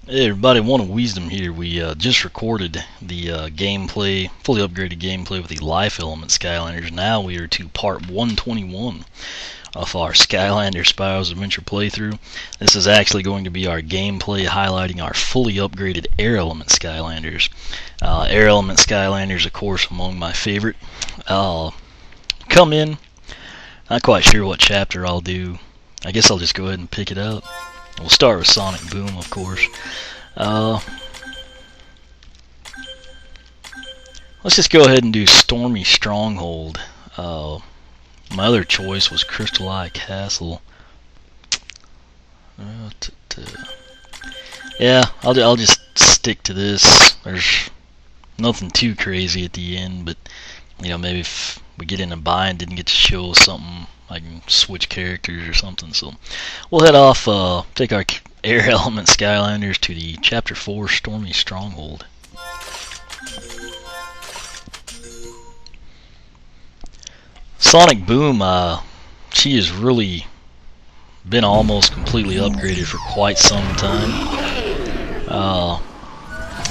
Hey everybody, One of Wisdom here. We just recorded the gameplay, fully upgraded gameplay with the Life Element Skylanders. Now we are to part 121 of our Skylander Spyro's Adventure playthrough. This is actually going to be our gameplay highlighting our fully upgraded Air Element Skylanders. Air Element Skylanders, of course, among my favorite. Come in. Not quite sure what chapter I'll do. I guess I'll just go ahead and pick it up. We'll start with Sonic Boom, of course. Let's just go ahead and do Stormy Stronghold. My other choice was Crystal Eye Castle. Yeah, I'll just stick to this. There's nothing too crazy at the end, but you know, maybe if we get in a bind, didn't get to show something, I can switch characters or something. So we'll head off, take our Air Element Skylanders to the Chapter 4 Stormy Stronghold. Sonic Boom, she has really been almost completely upgraded for quite some time.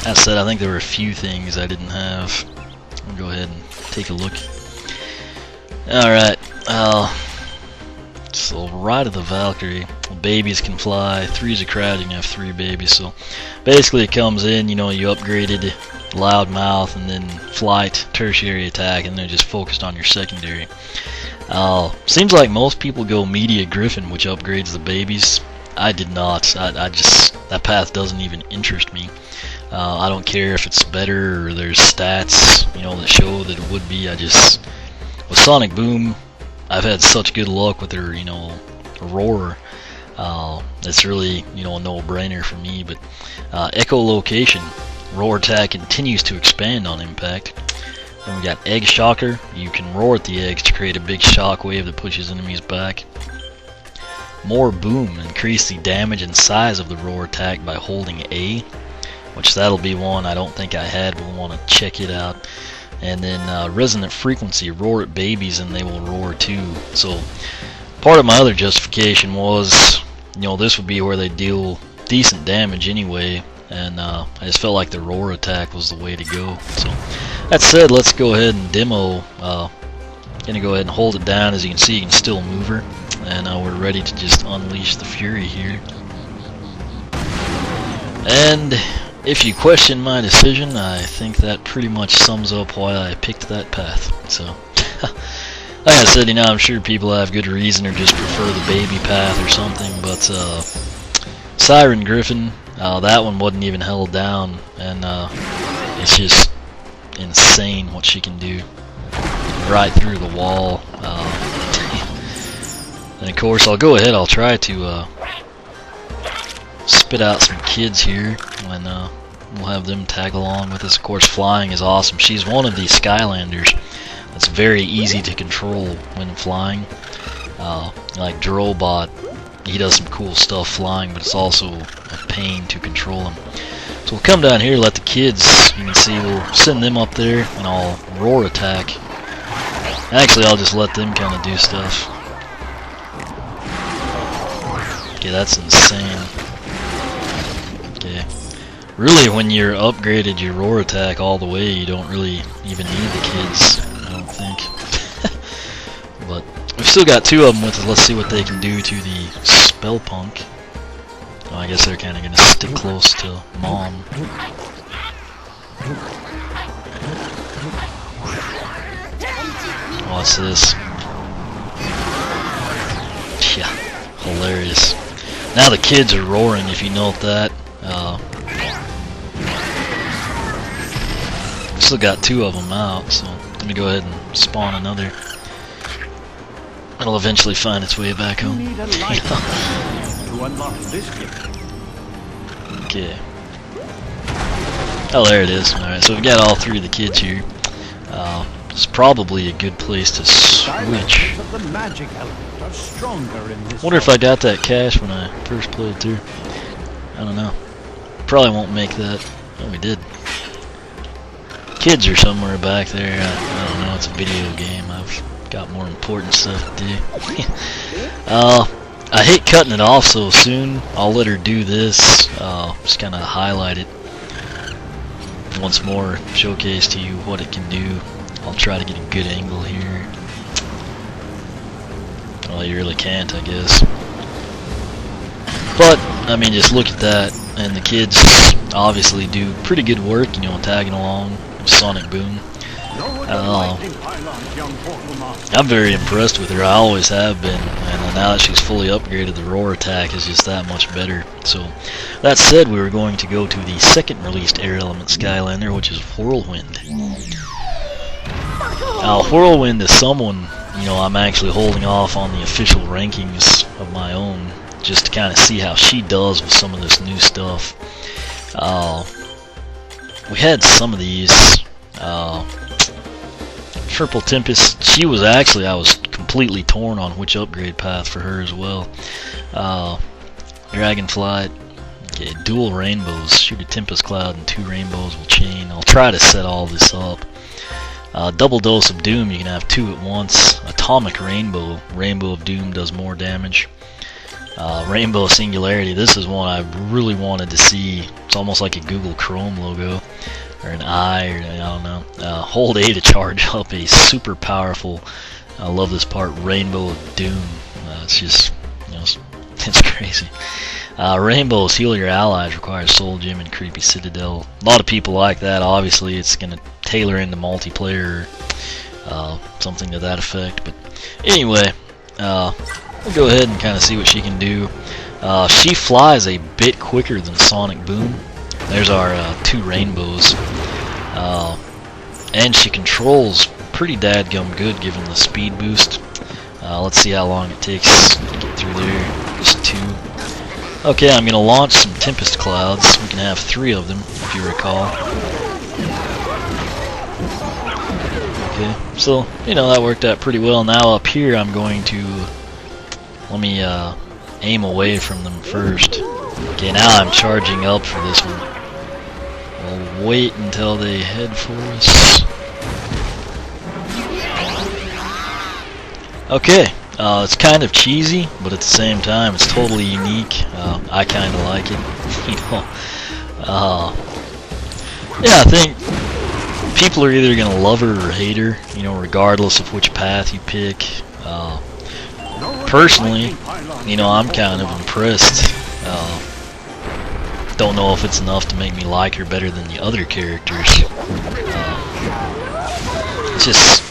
That said, I think there were a few things I didn't have. I'll go ahead and take a look. Alright, so Ride of the Valkyrie. Babies can fly, 3's a crowd, you can have 3 babies. So basically it comes in, you know, you upgraded Loudmouth and then Flight, Tertiary Attack, and then just focused on your secondary. Seems like most people go Media Griffin, which upgrades the babies. I did not. I just, that path doesn't even interest me. I don't care if it's better or there's stats, you know, that show that it would be. I just, with Sonic Boom, I've had such good luck with her, you know, roar. It's really, you know, a no-brainer for me. But Echolocation, roar attack continues to expand on impact. Then we got Egg Shocker. You can roar at the eggs to create a big shockwave that pushes enemies back. More Boom, increase the damage and size of the roar attack by holding A, which that'll be one I don't think I had, but we'll want to check it out. And then Resonant Frequency, roar at babies and they will roar too. So part of my other justification was, you know, this would be where they deal decent damage anyway, and I just felt like the roar attack was the way to go. So that said, let's go ahead and demo. Gonna go ahead and hold it down. As you can see, you can still move her, and we're ready to just unleash the fury here. And if you question my decision, I think that pretty much sums up why I picked that path. So, like I said, you know, I'm sure people have good reason or just prefer the baby path or something, but Siren Griffin, that one wasn't even held down, and it's just insane what she can do. Right through the wall. And of course, I'll go ahead, I'll try to spit out some kids here when we'll have them tag along with us. Of course, flying is awesome. She's one of these Skylanders that's very easy to control when flying. Like Drobot, he does some cool stuff flying, but it's also a pain to control him. So we'll come down here, let the kids, you can see, we'll send them up there, and I'll roar attack. Actually, I'll just let them kind of do stuff. Okay, that's insane. Okay. Really, when you're upgraded your roar attack all the way, you don't really even need the kids, I don't think. But we've still got 2 of them with us. Let's see what they can do to the Spellpunk. Oh, I guess they're kind of going to stick close to Mom. What's this? Yeah, hilarious. Now the kids are roaring, if you note that. Still got 2 of them out, so let me go ahead and spawn another. It'll eventually find its way back home. Okay. Oh, there it is. Alright, so we've got all 3 of the kids here. It's probably a good place to switch. Wonder if I got that cache when I first played through. I don't know. Probably won't make that. Oh, we did. Kids are somewhere back there. I don't know. It's a video game. I've got more important stuff to do. I hate cutting it off so soon. I'll let her do this. Just kind of highlight it once more, showcase to you what it can do. I'll try to get a good angle here. Well, you really can't, I guess. But, I mean, just look at that. And the kids obviously do pretty good work, you know, tagging along with Sonic Boom. I'm very impressed with her. I always have been, and now that she's fully upgraded, the roar attack is just that much better. So, that said, we were going to go to the second released air element Skylander, which is Whirlwind. Now, Whirlwind is someone, you know, I'm actually holding off on the official rankings of my own, just to kind of see how she does with some of this new stuff. We had some of these. Triple Tempest, she was actually, I was completely torn on which upgrade path for her as well. Dragonflight, okay, dual rainbows, shoot a Tempest Cloud and 2 rainbows will chain. I'll try to set all this up. Double Dose of Doom, you can have 2 at once. Atomic Rainbow, Rainbow of Doom does more damage. Rainbow Singularity, this is one I really wanted to see. It's almost like a Google Chrome logo, or an eye, or I don't know. Hold A to charge up a super powerful, I love this part, Rainbow of Doom. It's just, you know, it's crazy. Rainbows heal your allies, requires Soul Gem and Creepy Citadel. A lot of people like that. Obviously, it's going to tailor into multiplayer, something to that effect. But anyway, we'll go ahead and kind of see what she can do. She flies a bit quicker than Sonic Boom. There's our 2 rainbows. And she controls pretty dadgum good given the speed boost. Let's see how long it takes to get through there. Just 2. Okay, I'm going to launch some Tempest Clouds. We can have 3 of them, if you recall. Okay, so, you know, that worked out pretty well. Now up here I'm going to... Let me aim away from them first. Okay, now I'm charging up for this one. We'll wait until they head for us. Okay, it's kind of cheesy, but at the same time it's totally unique. I kind of like it, you know. Yeah, I think people are either going to love her or hate her, you know, regardless of which path you pick. Personally, you know, I'm kind of impressed. Don't know if it's enough to make me like her better than the other characters. Just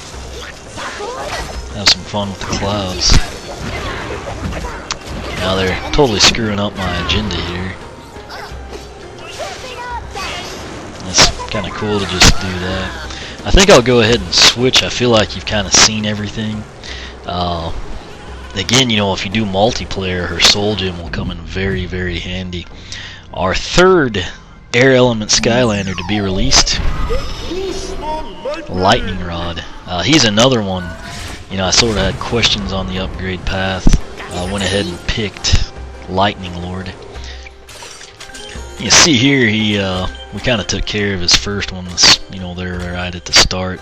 have some fun with the clouds. Now they're totally screwing up my agenda here. It's kind of cool to just do that. I think I'll go ahead and switch. I feel like you've kind of seen everything. Again, you know, if you do multiplayer, her Soul Gem will come in very, very handy. Our third Air Element Skylander to be released, Lightning Rod. He's another one. You know, I sort of had questions on the upgrade path. I went ahead and picked Lightning Lord. You see here, we kind of took care of his first one. You know, there right at the start.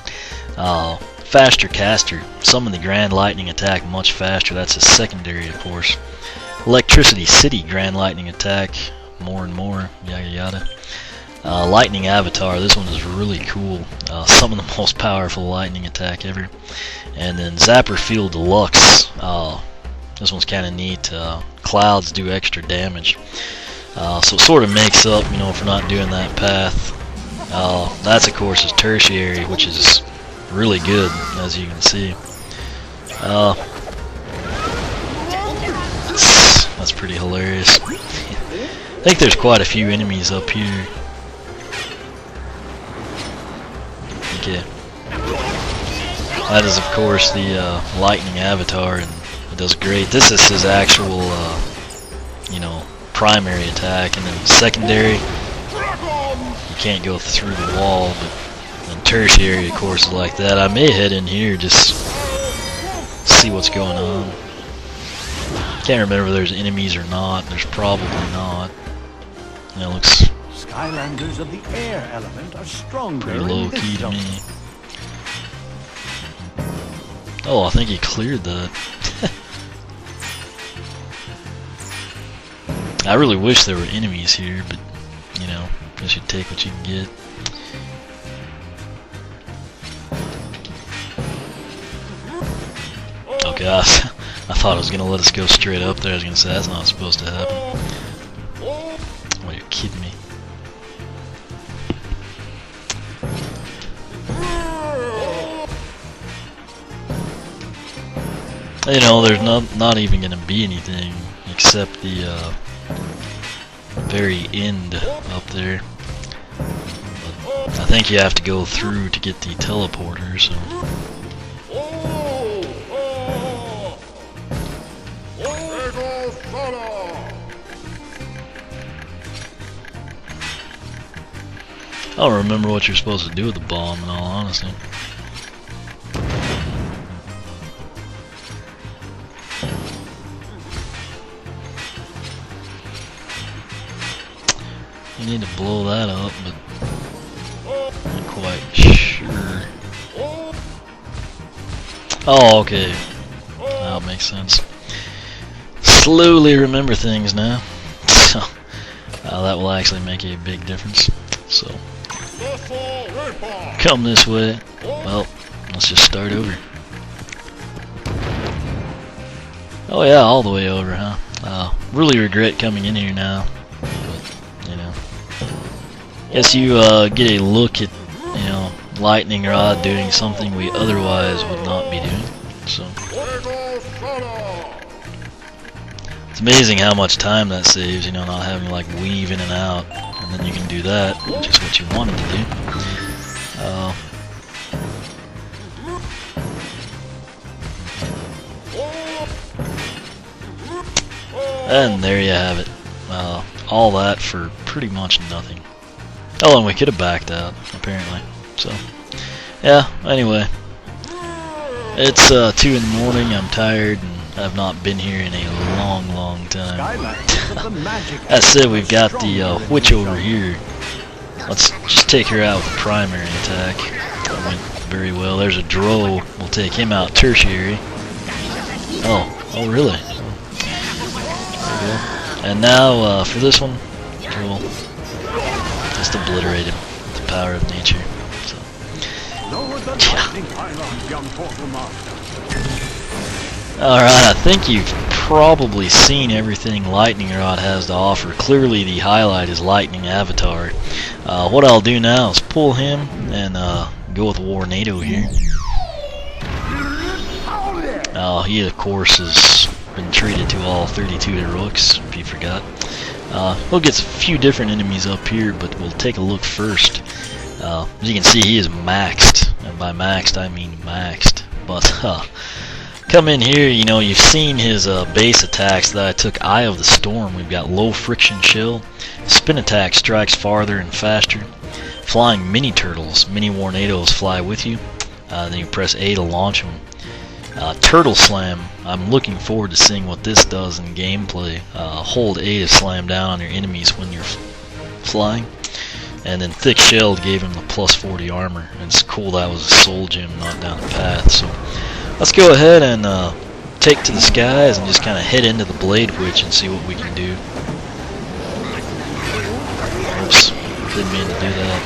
Faster caster, summon the Grand Lightning attack much faster. That's a secondary, of course. Electricity City, Grand Lightning attack, more and more, yada yada. Lightning Avatar, this one is really cool. Some of the most powerful lightning attack ever. And then Zapper Field Deluxe, this one's kind of neat. Clouds do extra damage. So it sort of makes up, you know, for not doing that path. That's, of course, is Tertiary, which is really good, as you can see. That's pretty hilarious. I think there's quite a few enemies up here. Okay. That is, of course, the Lightning Avatar, and it does great. This is his actual, you know, primary attack, and then secondary, you can't go through the wall, but then tertiary, of course, is like that. I may head in here just see what's going on. Can't remember if there's enemies or not. There's probably not. It looks Skylanders of the air element are stronger. Pretty low key to me. Oh, I think he cleared that. I really wish there were enemies here, but you know, you should take what you can get. Okay, I thought it was gonna let us go straight up there. I was gonna say that's not supposed to happen. Oh, you're kidding me. You know, there's not even gonna be anything except the very end up there. But I think you have to go through to get the teleporter, so. I don't remember what you're supposed to do with the bomb, in all honesty. You need to blow that up, but not quite sure. Oh, okay. That makes sense. Slowly remember things now. So, that will actually make a big difference. So, come this way. Well, let's just start over. Oh yeah, all the way over, huh? Really regret coming in here now. But, you know. Guess you get a look at, you know, lightning rod doing something we otherwise would not be doing. So it's amazing how much time that saves, you know, not having to like weave in and out, and then you can do that, which is what you wanted to do. And there you have it. All that for pretty much nothing. Oh, and we could have backed out, apparently. So, yeah, anyway. It's 2 in the morning, I'm tired, and I've not been here in a long, long time. That said, we've got the witch over here. Let's just take her out with a primary attack. That went very well. There's a drow. We'll take him out tertiary. Oh, really? There we go. And now, for this one, we'll just obliterate him with the power of nature. So. Alright, I think you've probably seen everything Lightning Rod has to offer. Clearly the highlight is Lightning Avatar. What I'll do now is pull him and go with Warnado here. He of course has been treated to all 32 heroics, if you forgot. We'll get a few different enemies up here, but we'll take a look first. As you can see, he is maxed, and by maxed I mean maxed. But come in here, you know, you've seen his base attacks that I took Eye of the Storm. We've got low friction shield, spin attack strikes farther and faster, flying mini turtles, Mini-Warnados fly with you. Then you press A to launch them. Turtle Slam, I'm looking forward to seeing what this does in gameplay. Hold A to slam down on your enemies when you're flying. And then Thick Shelled gave him the plus 40 armor. And it's cool that was a soul gem, not down the path. So let's go ahead and take to the skies and just kind of head into the Blade Witch and see what we can do. Oops, didn't mean to do that.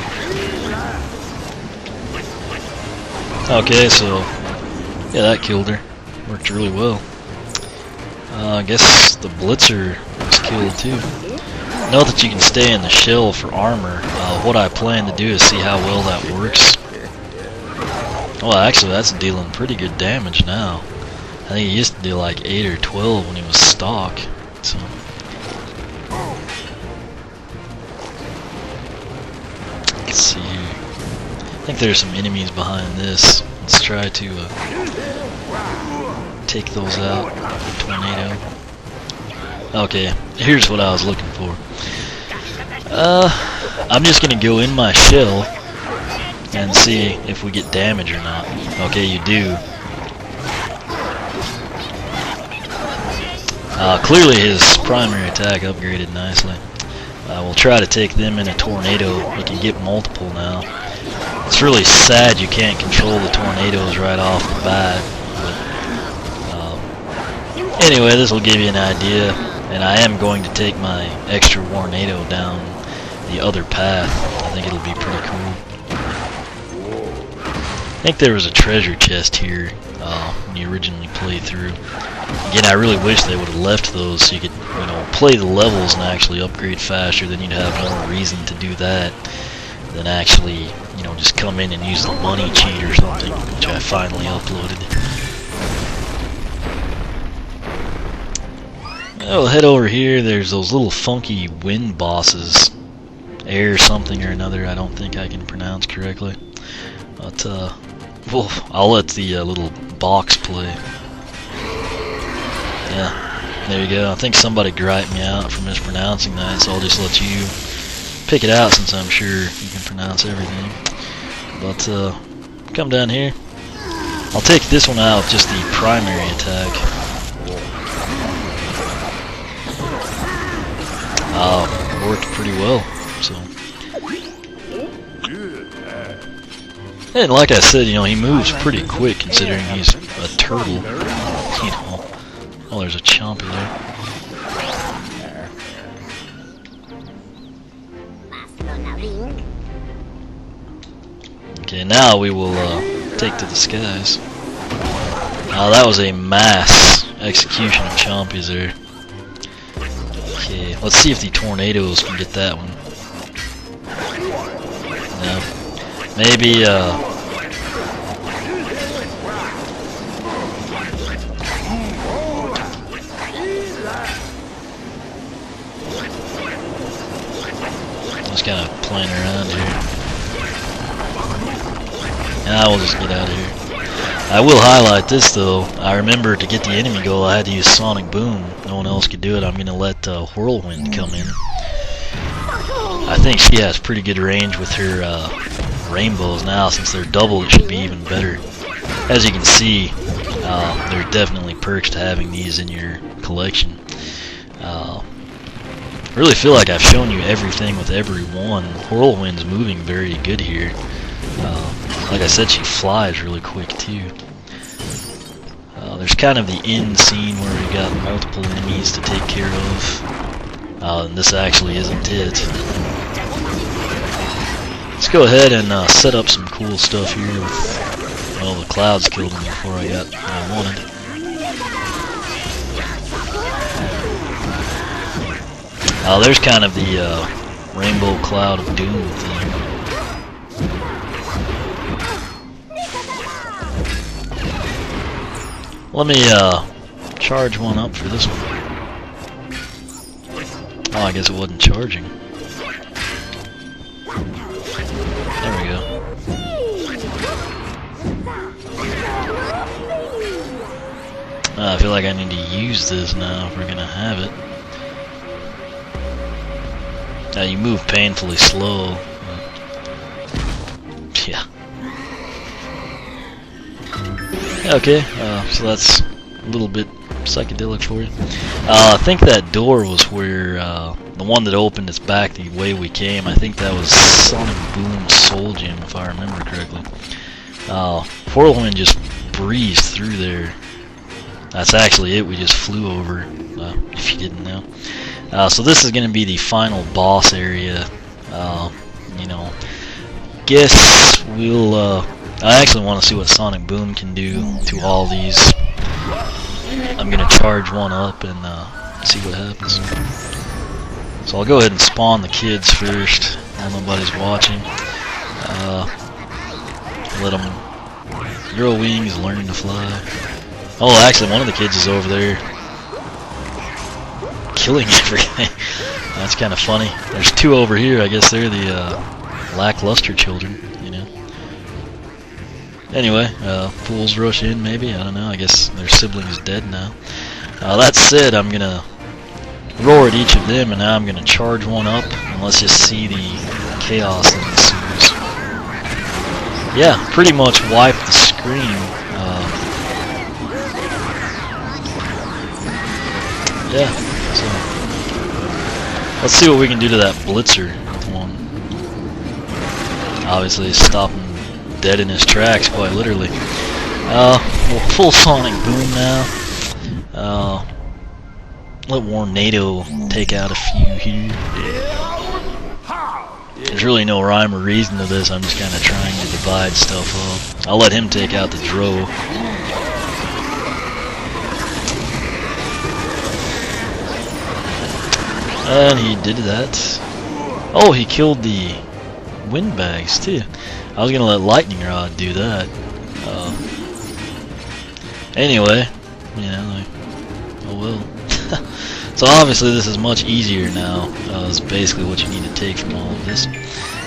Okay, so yeah, that killed her. Worked really well. I guess the Blitzer was killed too. Note that you can stay in the shell for armor. What I plan to do is see how well that works. Well, actually, that's dealing pretty good damage now. I think he used to do like 8 or 12 when he was stock. So. Let's see here. I think there's some enemies behind this. Let's try to take those out with a tornado. Okay, here's what I was looking for. I'm just gonna go in my shell and see if we get damage or not. Okay, you do. Clearly his primary attack upgraded nicely. We'll try to take them in a tornado. We can get multiple now. It's really sad you can't control the tornadoes right off the bat. But, anyway, this will give you an idea. And I am going to take my extra Warnado down the other path. I think it'll be pretty cool. I think there was a treasure chest here when you originally played through. Again, I really wish they would have left those so you could, play the levels and actually upgrade faster. Then you'd have more reason to do that than actually, just come in and use the money cheat or something, which I finally uploaded. Well, head over here. There's those little funky wind bosses. Air something or another. I don't think I can pronounce correctly. But, well, I'll let the little box play. Yeah, there you go. I think somebody griped me out for mispronouncing that, so I'll just let you pick it out since I'm sure you can pronounce everything. But, come down here. I'll take this one out with just the primary attack. Worked pretty well, so. And like I said, he moves pretty quick considering he's a turtle. Oh, there's a chompy there. Okay, now we will take to the skies. That was a mass execution of chompies there. Okay, let's see if the tornadoes can get that one. No. Maybe, just kind of playing around here. We'll just get out of here. I will highlight this though. I remember to get the enemy goal I had to use Sonic Boom. No one else could do it. I'm going to let Whirlwind come in. I think she has pretty good range with her rainbows now. Since they're double, it should be even better. As you can see, there are definitely perks to having these in your collection. I really feel like I've shown you everything with every one. Whirlwind's moving very good here. Like I said, she flies really quick too. There's kind of the end scene where we got multiple enemies to take care of. And this actually isn't it. Let's go ahead and set up some cool stuff here with, well, the clouds killed me before I got what I wanted. There's kind of the rainbow cloud of doom thing. Let me charge one up for this one. Oh, I guess it wasn't charging. There we go. I feel like I need to use this now if we're gonna have it. Now you move painfully slow. Yeah. Okay, so that's a little bit psychedelic for you. I think that door was where the one that opened its back the way we came. I think that was Sonic Boom's Soul Gem, if I remember correctly. Whirlwind just breezed through there. That's actually it. We just flew over, if you didn't know. So this is going to be the final boss area. Guess we'll. I actually want to see what Sonic Boom can do to all these. I'm going to charge one up and see what happens. So I'll go ahead and spawn the kids first while nobody's watching. Let them grow wings, learn to fly. Oh, actually, one of the kids is over there killing everything. That's kind of funny. There's two over here. I guess they're the lackluster children, Anyway, fools rush in, maybe. I don't know. I guess their sibling's dead now. That said, I'm going to roar at each of them, and now I'm going to charge one up, and let's just see the chaos that ensues. Yeah, pretty much wipe the screen. Yeah, so let's see what we can do to that Blitzer with one. Obviously, stop him dead in his tracks, quite literally. Well, full Sonic Boom now. let Warnado take out a few here. There's really no rhyme or reason to this. I'm just kind of trying to divide stuff up. I'll let him take out the Dro. And he did that. Oh, he killed the windbags too. I was gonna let Lightning Rod do that. Anyway, you know, like, oh well. So obviously this is much easier now. Is basically what you need to take from all of this.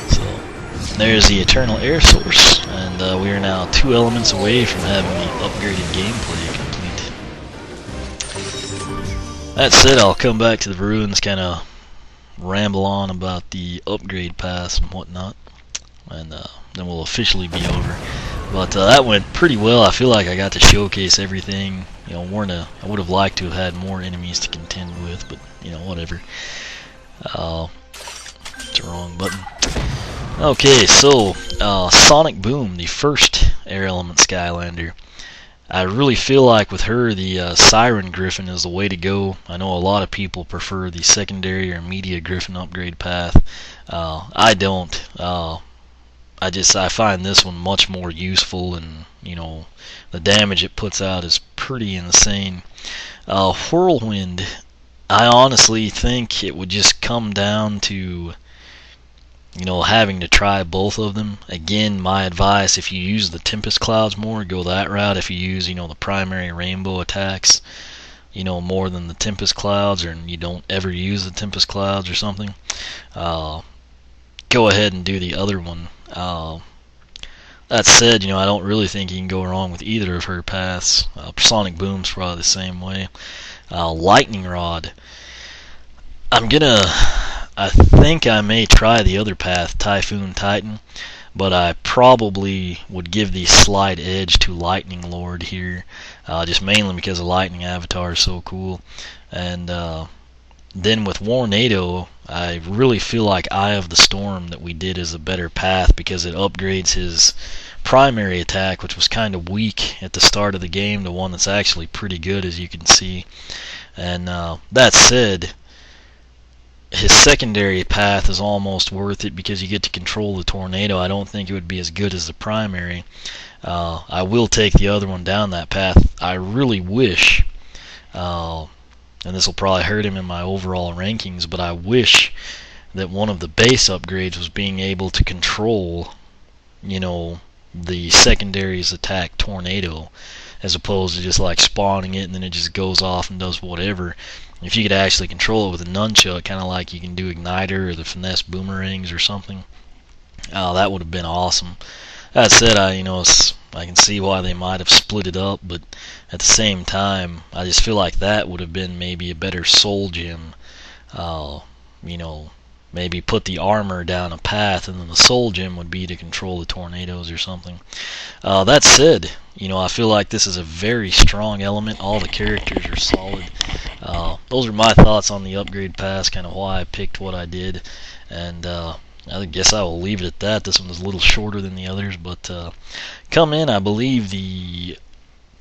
So there's the Eternal Air Source, and we are now 2 elements away from having the upgraded gameplay complete. That said, I'll come back to the ruins, kind of ramble on about the upgrade paths and whatnot, and then we'll officially be over. But that went pretty well. I feel like I got to showcase everything. You know, I would have liked to have had more enemies to contend with, but you know, whatever. It's the wrong button. Okay, so Sonic Boom, the first air element Skylander. I really feel like with her, the Siren Griffin is the way to go. I know a lot of people prefer the secondary or media Griffin upgrade path. I don't. I find this one much more useful, and you know, the damage it puts out is pretty insane. Whirlwind, I honestly think it would just come down to, you know, having to try both of them. Again, my advice, if you use the Tempest Clouds more, go that route. If you use, you know, the primary rainbow attacks, you know, more than the Tempest Clouds, or you don't ever use the Tempest Clouds or something, go ahead and do the other one. That said, you know, I don't really think you can go wrong with either of her paths. Sonic Boom's probably the same way. Lightning Rod, I think I may try the other path, Typhoon Titan, but I probably would give the slight edge to Lightning Lord here, just mainly because the Lightning Avatar is so cool. And then with Warnado, I really feel like Eye of the Storm that we did is a better path because it upgrades his primary attack, which was kind of weak at the start of the game, to one that's actually pretty good, as you can see. And that said, his secondary path is almost worth it because you get to control the tornado. I don't think it would be as good as the primary. I will take the other one down that path. I really wish, and this will probably hurt him in my overall rankings, but I wish that one of the base upgrades was being able to control, you know, the secondary's attack tornado, as opposed to just like spawning it and then it just goes off and does whatever. If you could actually control it with a nunchuck, kind of like you can do Igniter or the Finesse Boomerangs or something, that would have been awesome. That said, I can see why they might have split it up, but at the same time, I just feel like that would have been maybe a better soul gem. You know, maybe put the armor down a path, and then the soul gem would be to control the tornadoes or something. That said, you know, I feel like this is a very strong element. All the characters are solid. Those are my thoughts on the upgrade pass, kind of why I picked what I did, and I guess I will leave it at that. This one is a little shorter than the others, but come in, I believe the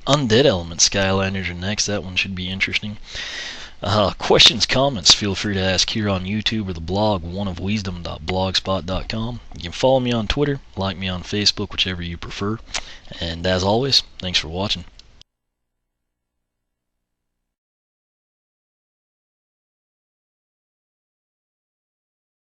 Undead Element Skylanders are next. That one should be interesting. Questions, comments, feel free to ask here on YouTube or the blog, oneofwisdom.blogspot.com. You can follow me on Twitter, like me on Facebook, whichever you prefer. And as always, thanks for watching.